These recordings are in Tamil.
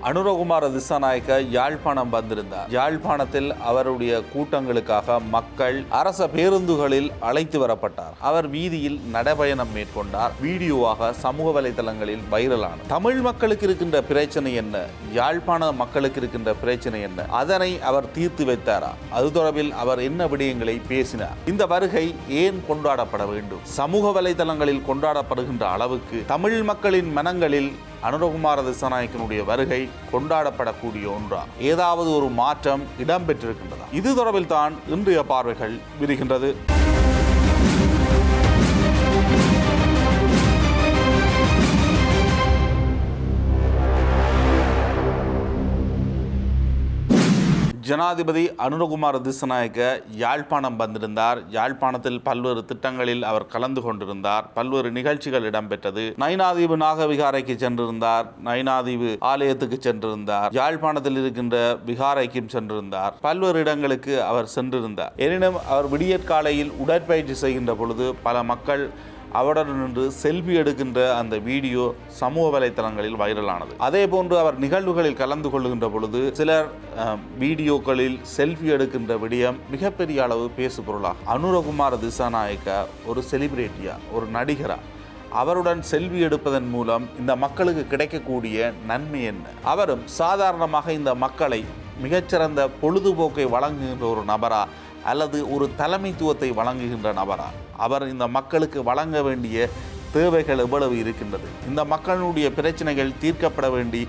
அனுரகுமார திசாநாயக்க யாழ்ப்பாணம் வந்திருந்தார். யாழ்ப்பாணத்தில் அவருடைய கூட்டங்களுக்காக மக்கள் அரச பேருந்துகளில் அழைத்து வரப்பட்டார். அவர் வீதியில் நடைபயணம் மேற்கொண்டார். வீடியோவாக சமூக வலைதளங்களில் வைரலானார். தமிழ் மக்களுக்கு இருக்கின்ற பிரச்சனை என்ன, யாழ்ப்பாண மக்களுக்கு இருக்கின்ற பிரச்சனை என்ன, அதனை அவர் தீர்த்து வைத்தாரா? அது தொடர்பில் அவர் என்ன விடயங்களை பேசினார்? இந்த வருகை ஏன் கொண்டாடப்பட வேண்டும்? சமூக வலைதளங்களில் கொண்டாடப்படுகின்ற அளவுக்கு தமிழ் மக்களின் மனங்களில் அனுரகுமார திசாநாயக்கனுடைய வருகை கொண்டாடப்படக்கூடிய ஒன்றா? ஏதாவது ஒரு மாற்றம் இடம்பெற்றிருக்கின்றதா? இது தொடர்பில் தான் இன்றைய பார்வைகள் விரிகின்றது. ஜனாதிபதி அனுரகுமார திசாநாயக்க யாழ்ப்பாணம் வந்திருந்தார். யாழ்ப்பாணத்தில் பல்வேறு திட்டங்களில் அவர் கலந்து கொண்டிருந்தார். பல்வேறு நிகழ்ச்சிகள் இடம்பெற்றது. நயினாதீவு நாகவிகாரைக்கு சென்றிருந்தார். நயினாதீவு ஆலயத்துக்கு சென்றிருந்தார். யாழ்ப்பாணத்தில் இருக்கின்ற விகாரைக்கும் சென்றிருந்தார். பல்வேறு இடங்களுக்கு அவர் சென்றிருந்தார். எனினும் அவர் விடியற்காலையில் உடற்பயிற்சி செய்கின்ற பொழுது பல மக்கள் அவருடன் நின்று செல்ஃபி எடுக்கின்ற அந்த வீடியோ சமூக வலைத்தளங்களில் வைரலானது. அதே போன்று அவர் நிகழ்வுகளில் கலந்து கொள்ளுகின்ற பொழுது சிலர் வீடியோக்களில் செல்ஃபி எடுக்கின்ற விடயம் மிகப்பெரிய அளவு பேசு பொருளாகும். அனுரகுமார திசாநாயக்க ஒரு செலிபிரிட்டியா, ஒரு நடிகரா? அவருடன் செல்வி எடுப்பதன் மூலம் இந்த மக்களுக்கு கிடைக்கக்கூடிய நன்மை என்ன? அவரும் சாதாரணமாக இந்த மக்களை மிகச்சிறந்த பொழுதுபோக்கை வழங்குகின்ற ஒரு நபரா அல்லது ஒரு தலைமைத்துவத்தை வழங்குகின்ற நபரா? அவர் இந்த மக்களுக்கு வழங்க வேண்டிய தேவைகள் எவ்வளவு இருக்கின்றது? இந்த மக்களுடைய பிரச்சனைகள் தீர்க்கப்பட வேண்டி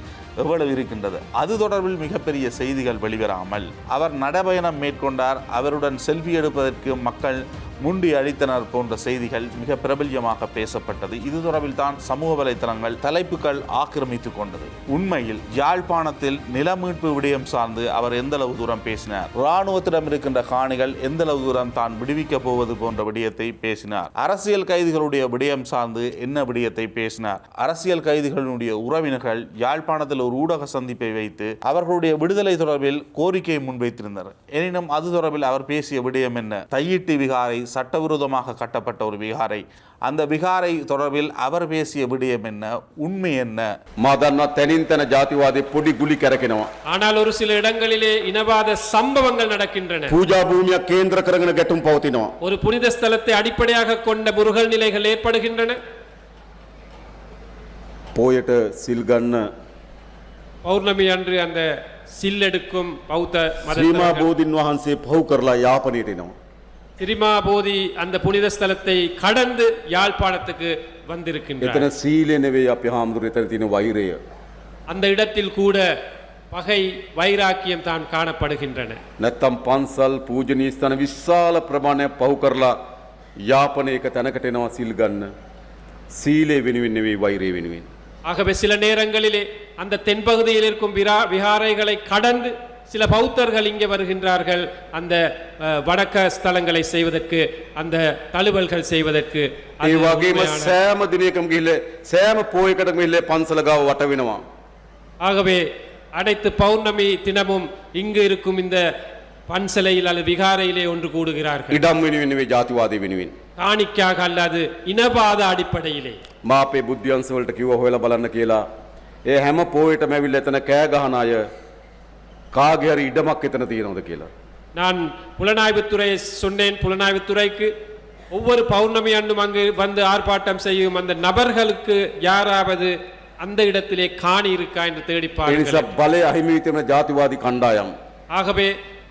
எவ்வளவு இருக்கின்றது? அது தொடர்பில் மிகப்பெரிய செய்திகள் வெளிவராமல் அவர் நடைபயணம் மேற்கொண்டார். அவருடன் செல்ஃபி எடுப்பதற்கு மக்கள் முண்டி அழித்தனர் போன்ற செய்திகள் மிக பிரபல்யமாக பேசப்பட்டது. இது தொடர்பில் தான் சமூக வலைத்தளங்கள் தலைப்புகள் ஆக்கிரமித்து கொண்டது. உண்மையில் யாழ்ப்பாணத்தில் நிலமீட்பு விடயம் சார்ந்து அவர் எந்தளவு தூரம் பேசினார்? இராணுவத்திடம் இருக்கின்ற காணிகள் எந்தளவு தூரம் தான் விடுவிக்கப் போவது போன்ற விடயத்தை பேசினார். அரசியல் கைதிகளுடைய விடயம் சார்ந்து என்ன விடயத்தை பேசினார்? அரசியல் கைதிகளுடைய உறவினர்கள் யாழ்ப்பாணத்தில் ஒரு ஊடக சந்திப்பை வைத்து அவர்களுடைய விடுதலை தொடர்பில் கோரிக்கையை முன்வைத்திருந்தனர். எனினும் அது தொடர்பில் அவர் பேசிய விடயம் என்ன? தையிட்டி விகாரை சட்டவிரோதமாக கட்டப்பட்ட ஒரு விகாரை. அந்த விகாரை தொடர்பில் அவர் பேசிய விடயம் என்ன? உண்மை என்ன? ஜாதிவாதி பொடி குலி கரக்கினோம். ஆனால் ஒரு சில இடங்களிலே இனவாத சம்பவங்கள் நடக்கின்றன. பூஜா பூமியா கேந்திர கரங்கன கெட்டும் பௌத்தினோம். ஒரு புனித ஸ்தலத்தை அடிப்படையாக கொண்ட முருகல் நிலைகள் ஏற்படுகின்றன. போயிட்டு சில்கண்ண பௌர்ணமி அன்று அந்த சில்லெடுக்கும் பௌத்த ஸ்ரீமா போதின் வහන්සේ පහු කරලා යාපනයට එනවා. திரிமா போதி அந்த புனித ஸ்தலத்தை கடந்து யாழ்ப்பாணத்துக்கு வந்திருக்கின்றார். එතන සීලේ නෙවෙයි අපි හාමුදුරුවෝ එතන තියෙන වෛරය. அந்த இடத்தில் கூட பகை வைராக்கியம் தான் காணப்படுகின்றன. නැත්තම් පන්සල් පූජනීය ස්ථාන විශාල ප්‍රමාණයක් පහු කරලා යාපනයක තැනකට එනවා සිල් ගන්න. සීලේ වෙනුවෙන් නෙවෙයි වෛරය වෙනුවෙන්. ஆகவே சில நேரங்களிலே அந்த தென்பகுதியில் இருக்கும் விகாரைகளை கடந்து சில பௌத்தர்கள் இங்கே வருகின்றார்கள். அந்த வணக்க ஸ்தலங்களை செய்வதற்கு, அந்த தழுவல்கள் செய்வதற்கு. ඒ වගේම සෑම දිනයකම ගිහිල්ලා සෑම පොයකටම ගිහිල්ලා පන්සල ගාව වට වෙනවා. ஆகவே அனைத்து பௌர்ணமி தினமும் இங்கு இருக்கும் இந்த பன்சலையில் அல்லது விகாரையிலே ஒன்று கூடுகிறார்கள். ඉඩම් වෙනුවෙන් නෙවෙයි ජාතිවාදී වෙනුවෙන්. காணிக்காக அல்லது இனவாத அடிப்படையிலே. මා අපේ බුද්ධ්‍යංශ වලට කිව්වා හොයලා බලන්න කියලා. ඒ හැම පොයටම ඇවිල්ලා එතන කෑ ගහන අය කාගේ හරි ඉඩමක් එතන තියෙනවද කියලා. நான் புலனாய்வுத்துறை சொன்னேன். புலனாய்வுத்துறைக்கு ஒவ்வொரு பௌர்ணமி அன்றும் அங்கு வந்து ஆர்ப்பாட்டம் செய்யும் அந்த நபர்களுக்கு யாராவது அந்த இடத்திலே காணி இருக்கா என்று தேடி பாருங்கள். බලය අහිමි වෙන ජාතිවාදී කණ්ඩායම්. ஆகவே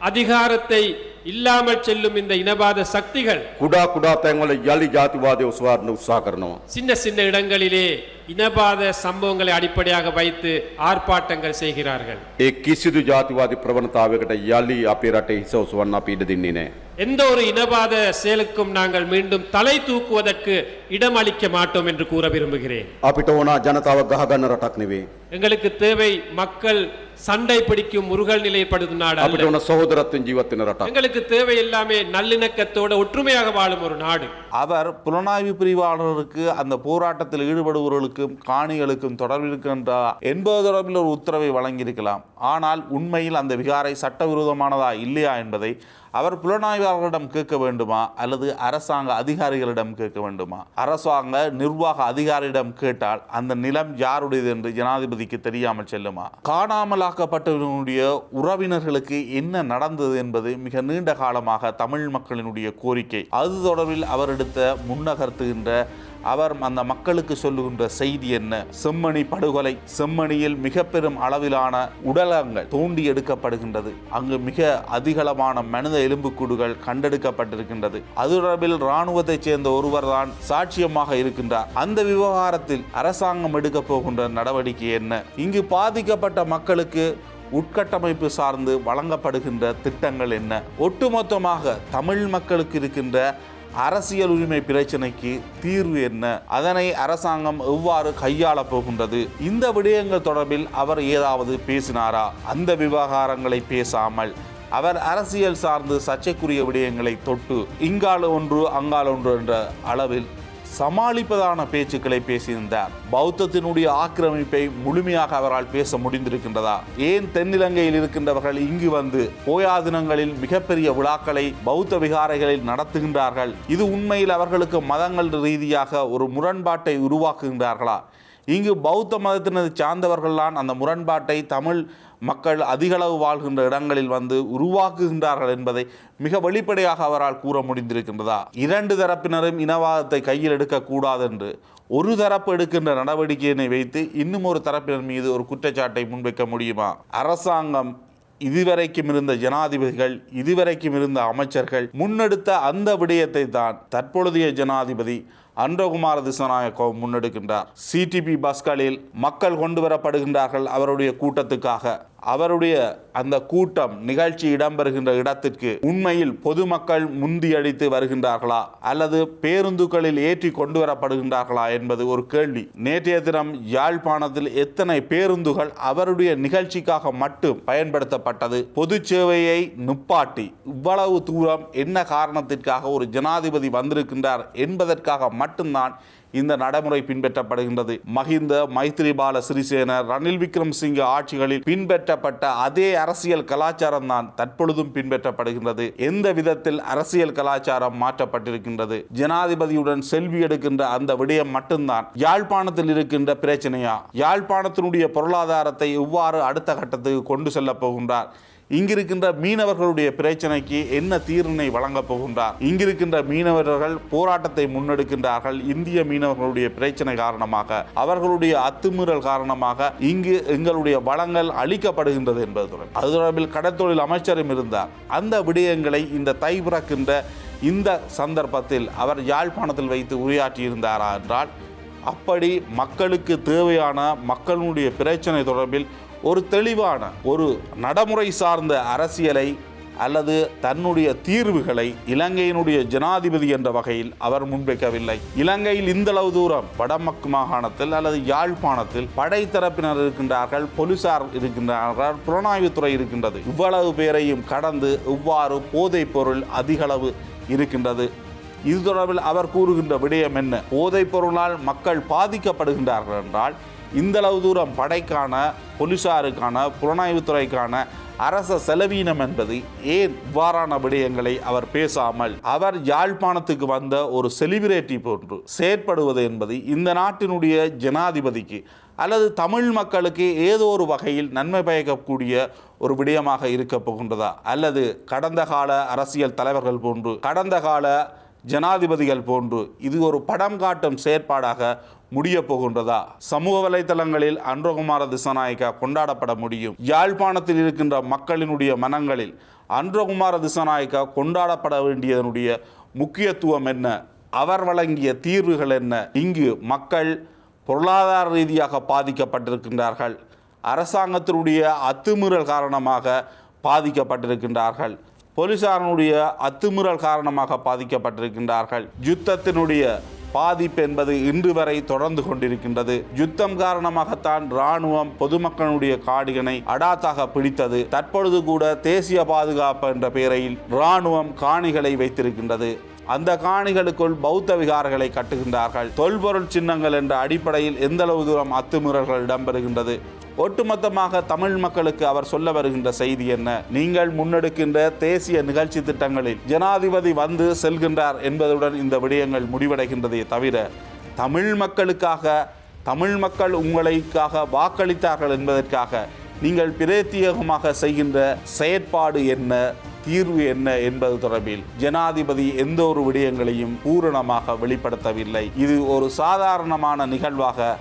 அதிகாரத்தை இல்லாமல் செல்லும் இந்த இனவாத சக்திகள் කුඩා කුඩා තැන්වල යලි ජාතිවාදය ඔසවන්න උත්සාහ කරනවා. சின்ன சின்ன இடங்களிலே இனவாத சம்பவங்களை அடிப்படையாக வைத்து ஆர்ப்பாட்டங்கள் செய்கிறார்கள். ඒ කිසිදු ජාතිවාදී ප්‍රවණතාවයකට යලි අපේ රටේ හිස ඔසවන්න අපි ඉඩ දෙන්නේ නැහැ. எந்த ஒரு இனவாத செயலுக்கும் நாங்கள் மீண்டும் தலை தூக்குவதற்கு இடம் அளிக்க மாட்டோம் என்று கூற விரும்புகிறேன். අපිට ඕන ජනතාව ගහ ගන්න රටක් නෙවෙයි. எங்களுக்கு தேவை மக்கள் சண்டை பிடிக்கும் முருகல் நிலைப்படுது நாடு. අපිට ඕන සහෝදරත්වයෙන් ජීවත් වෙන රටක්. எங்களுக்கு தேவை எல்லாமே நல்லிணக்கத்தோட ஒற்றுமையாக வாழும் ஒரு நாடு. அவர் புலனாய்வு பிரிவாளருக்கு அந்த போராட்டத்தில் ஈடுபடுபவர்களுக்கும் காணிகளுக்கும் தொடர்பு இருக்கின்றார் என்பது தொடர்பில் ஒரு உத்தரவை வழங்கியிருக்கலாம். ஆனால் உண்மையில் அந்த விகாரை சட்டவிரோதமானதா இல்லையா என்பதை அவர் புலனாய்வாளர்களிடம் கேட்க வேண்டுமா அல்லது அரசாங்க அதிகாரிகளிடம் கேட்க வேண்டுமா? அரசாங்க நிர்வாக அதிகாரியிடம் கேட்டால் அந்த நிலம் யாருடையது என்று ஜனாதிபதிக்கு தெரியாமல் செல்லுமா? காணாமலாக்கப்பட்டவர்களுடைய உறவினர்களுக்கு என்ன நடந்தது என்பது மிக நீண்ட காலமாக தமிழ் மக்களினுடைய கோரிக்கை. அது தொடர்பில் அவர் எடுத்த முன்னகர்த்துகின்ற அவர் அந்த மக்களுக்கு சொல்லுகின்ற செய்தி என்ன? செம்மணி படுகொலை, செம்மணியில் மிக பெரும் அளவிலான உடலங்கள் தோண்டி எடுக்கப்படுகின்றது. அங்கு மிக அதிகளவான மனித எலும்புக்கூடுகள் கண்டெடுக்கப்பட்டிருக்கின்றது. அது தொடர்பில் இராணுவத்தைச் சேர்ந்த ஒருவர் தான் சாட்சியமாக இருக்கின்றார். அந்த விவகாரத்தில் அரசாங்கம் எடுக்கப் போகின்ற நடவடிக்கை என்ன? இங்கு பாதிக்கப்பட்ட மக்களுக்கு உட்கட்டமைப்பு சார்ந்து வழங்கப்படுகின்ற திட்டங்கள் என்ன? ஒட்டுமொத்தமாக தமிழ் மக்களுக்கு இருக்கின்ற அரசியல் உரிமை பிரச்சனைக்கு தீர்வு என்ன? அதனை அரசாங்கம் எவ்வாறு கையாளப் போகின்றது? இந்த விடயங்கள் தொடர்பில் அவர் ஏதாவது பேசினாரா? அந்த விவகாரங்களை பேசாமல் அவர் அரசியல் சார்ந்து சர்ச்சைக்குரிய விடயங்களை தொட்டு இங்கால ஒன்று அங்கால ஒன்று என்ற அளவில் சமாளிப்பதான பேச்சுக்களை பேசியிருந்தார். பௌத்தத்தினுடைய ஆக்கிரமிப்பை முழுமையாக அவரால் பேச முடிந்திருக்கின்றதா? ஏன் தென்னிலங்கையில் இருக்கின்றவர்கள் இங்கு வந்து போயா தினங்களில் மிகப்பெரிய விழாக்களை பௌத்த விகாரைகளில் நடத்துகின்றார்கள்? இது உண்மையில் அவர்களுக்கு மதங்கள் ரீதியாக ஒரு முரண்பாட்டை உருவாக்குகின்றார்களா? இங்கு பௌத்த மதத்தினரை சார்ந்தவர்கள்தான் அந்த முரண்பாட்டை தமிழ் மக்கள் அதிகளவு வாழ்கின்ற இடங்களில் வந்து உருவாக்குகின்றார்கள் என்பதை மிக வெளிப்படையாக அவரால் கூற முடிந்திருக்கின்றதா? இரண்டு தரப்பினரும் இனவாதத்தை கையில் எடுக்கக்கூடாது என்று ஒரு தரப்பு எடுக்கின்ற நடவடிக்கையினை வைத்து இன்னும் ஒரு தரப்பினர் மீது ஒரு குற்றச்சாட்டை முன்வைக்க முடியுமா? அரசாங்கம், இதுவரைக்கும் இருந்த ஜனாதிபதிகள், இதுவரைக்கும் இருந்த அமைச்சர்கள் முன்னெடுத்த அந்த விடயத்தை தான் தற்பொழுதைய ஜனாதிபதி அன்றகுமார திசாநாயக்க முன்னெடுக்கின்றார். சிடிபி பஸ்களில் மக்கள் கொண்டு வரப்படுகின்றார்கள் அவருடைய கூட்டத்துக்காக. அவருடைய அந்த கூட்டம் நிகழ்ச்சி இடம்பெறுகின்ற இடத்திற்கு உண்மையில் பொதுமக்கள் முந்தியடித்து வருகின்றார்களா அல்லது பேருந்துகளில் ஏற்றி கொண்டு வரப்படுகின்றார்களா என்பது ஒரு கேள்வி. நேற்றைய தினம் யாழ்ப்பாணத்தில் எத்தனை பேருந்துகள் அவருடைய நிகழ்ச்சிக்காக மட்டும் பயன்படுத்தப்பட்டது? பொது சேவையை நிப்பாட்டி இவ்வளவு தூரம் என்ன காரணத்திற்காக ஒரு ஜனாதிபதி வந்திருக்கின்றார் என்பதற்காக மட்டும்தான் இந்த நடைமுறை பின்பற்றப்படுகின்றது. மஹிந்த, மைத்ரிபால சிறிசேன, ரணில் விக்ரமசிங்க ஆட்சிகளில் பின்பற்றப்பட்ட அதே அரசியல் கலாச்சாரம் தான் தற்பொழுதும் பின்பற்றப்படுகின்றது. எந்த விதத்தில் அரசியல் கலாச்சாரம் மாற்றப்பட்டிருக்கின்றது? ஜனாதிபதியுடன் செல்வி எடுக்கின்ற அந்த விடயம் மட்டும்தான் யாழ்ப்பாணத்தில் இருக்கின்ற பிரச்சனையா? யாழ்ப்பாணத்தினுடைய பொருளாதாரத்தை எவ்வாறு அடுத்த கட்டத்துக்கு கொண்டு செல்ல போகின்றார்? இங்கிருக்கின்ற மீனவர்களுடைய பிரச்சனைக்கு என்ன தீர்வினை வழங்கப் போகின்றார்? இங்கிருக்கின்ற மீனவர்கள் போராட்டத்தை முன்னெடுக்கின்றார்கள். இந்திய மீனவர்களுடைய பிரச்சனை காரணமாக, அவர்களுடைய அத்துமீறல் காரணமாக இங்கு எங்களுடைய வளங்கள் அளிக்கப்படுகின்றது என்பது அது தொடர்பில் கடற்தொழில் அமைச்சரும் இருந்தார். அந்த விடயங்களை இந்த தை பிறக்கின்ற இந்த சந்தர்ப்பத்தில் அவர் யாழ்ப்பாணத்தில் வைத்து உரையாற்றியிருந்தாரா என்றால், அப்படி மக்களுக்கு தேவையான மக்களுடைய பிரச்சனை தொடர்பில் ஒரு தெளிவான ஒரு நடைமுறை சார்ந்த அரசியலை அல்லது தன்னுடைய தீர்வுகளை இலங்கையினுடைய ஜனாதிபதி என்ற வகையில் அவர் முன்வைக்கவில்லை. இலங்கையில் இந்தளவு தூரம் வடமக்கு மாகாணத்தில் அல்லது யாழ்ப்பாணத்தில் படைத்தரப்பினர் இருக்கின்றார்கள், போலீசார் இருக்கின்றார்கள், புலனாய்வுத்துறை இருக்கின்றது. இவ்வளவு பேரையும் கடந்து இவ்வாறு போதைப் பொருள் அதிகளவு இருக்கின்றது. இது தொடர்பில் அவர் கூறுகின்ற விடயம் என்ன? போதைப் பொருளால் மக்கள் பாதிக்கப்படுகின்றார்கள் என்றால் இந்தளவு தூரம் படைக்கான, போலீசாருக்கான, புலனாய்வுத்துறைக்கான அரச செலவீனம் என்பது ஏன் இவ்வாறான விடயங்களை அவர் பேசாமல் அவர் யாழ்ப்பாணத்துக்கு வந்த ஒரு செலிபிரிட்டி போன்று செயற்படுவது என்பது இந்த நாட்டினுடைய ஜனாதிபதிக்கு அல்லது தமிழ் மக்களுக்கு ஏதோ ஒரு வகையில் நன்மை பயக்கக்கூடிய ஒரு விடயமாக இருக்க போகின்றதா? அல்லது கடந்த கால அரசியல் தலைவர்கள் போன்று, கடந்த கால ஜனாதிபதிகள் போன்று இது ஒரு படம் காட்டும் செயற்பாடாக முடிய போகின்றதா? சமூக வலைதளங்களில் அன்றகுமார திசாநாயக்க கொண்டாடப்பட முடியும். யாழ்ப்பாணத்தில் இருக்கின்ற மக்களினுடைய மனங்களில் அன்றகுமார திசாநாயக்க கொண்டாடப்பட வேண்டியதனுடைய முக்கியத்துவம் என்ன? அவர் வழங்கிய தீர்வுகள் என்ன? இங்கு மக்கள் பொருளாதார ரீதியாக பாதிக்கப்பட்டிருக்கின்றார்கள். அரசாங்கத்தினுடைய அத்துமீறல் காரணமாக பாதிக்கப்பட்டிருக்கின்றார்கள். போலீசாரனுடைய அத்துமீறல் காரணமாக பாதிக்கப்பட்டிருக்கின்றார்கள். யுத்தத்தினுடைய பாதிப்பு என்பது இன்று வரை தொடர்ந்து கொண்டிருக்கின்றது. யுத்தம் காரணமாகத்தான் இராணுவம் பொதுமக்களுடைய காடுகளை அடாத்தாக பிடித்தது. தற்பொழுது கூட தேசிய பாதுகாப்பு என்ற பெயரில் இராணுவம் காணிகளை வைத்திருக்கின்றது. அந்த காணிகளுக்குள் பௌத்த விகாரங்களை கட்டுகின்றார்கள். தொல்பொருள் சின்னங்கள் என்ற அடிப்படையில் எந்தளவு தூரம் அத்துமீறல்கள் இடம்பெறுகின்றது? ஒட்டுமொத்தமாக தமிழ் மக்களுக்கு அவர் சொல்ல வருகின்ற செய்தி என்ன? நீங்கள் முன்னெடுக்கின்ற தேசிய நிகழ்ச்சி திட்டங்களில் ஜனாதிபதி வந்து செல்கின்றார் என்பதுடன் இந்த விடயங்கள் முடிவடைகின்றதே தவிர தமிழ் மக்களுக்காக, தமிழ் மக்கள் உங்களுக்காக வாக்களித்தார்கள் என்பதற்காக நீங்கள் பிரத்யேகமாக செய்கின்ற செயற்பாடு என்ன, தீர்வு என்ன என்பது தொடர்பில் ஜனாதிபதி எந்த ஒரு விடயங்களையும் பூரணமாக வெளிப்படுத்தவில்லை. இது ஒரு சாதாரணமான நிகழ்வாக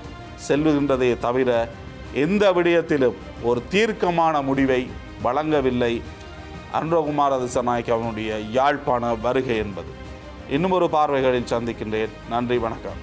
செல்லுகின்றதே தவிர எந்த விடயத்திலும் ஒரு தீர்க்கமான முடிவை வழங்கவில்லை அனுரகுமார திசாநாயக்க அவனுடைய யாழ்ப்பாண வருகை என்பது. இன்னும் ஒரு பார்வைகளில் சந்திக்கின்றேன். நன்றி, வணக்கம்.